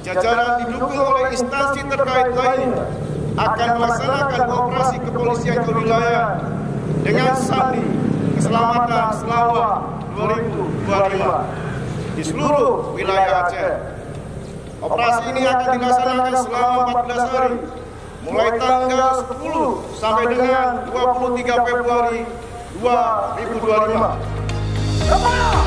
jajaran didukung oleh instansi terkait lainnya akan melaksanakan operasi kepolisian kewilayahan dengan sandi keselamatan selama 2025 di seluruh wilayah Aceh. Operasi ini akan dilaksanakan selama 14 hari, mulai tanggal 10 sampai dengan 23 Februari 2025.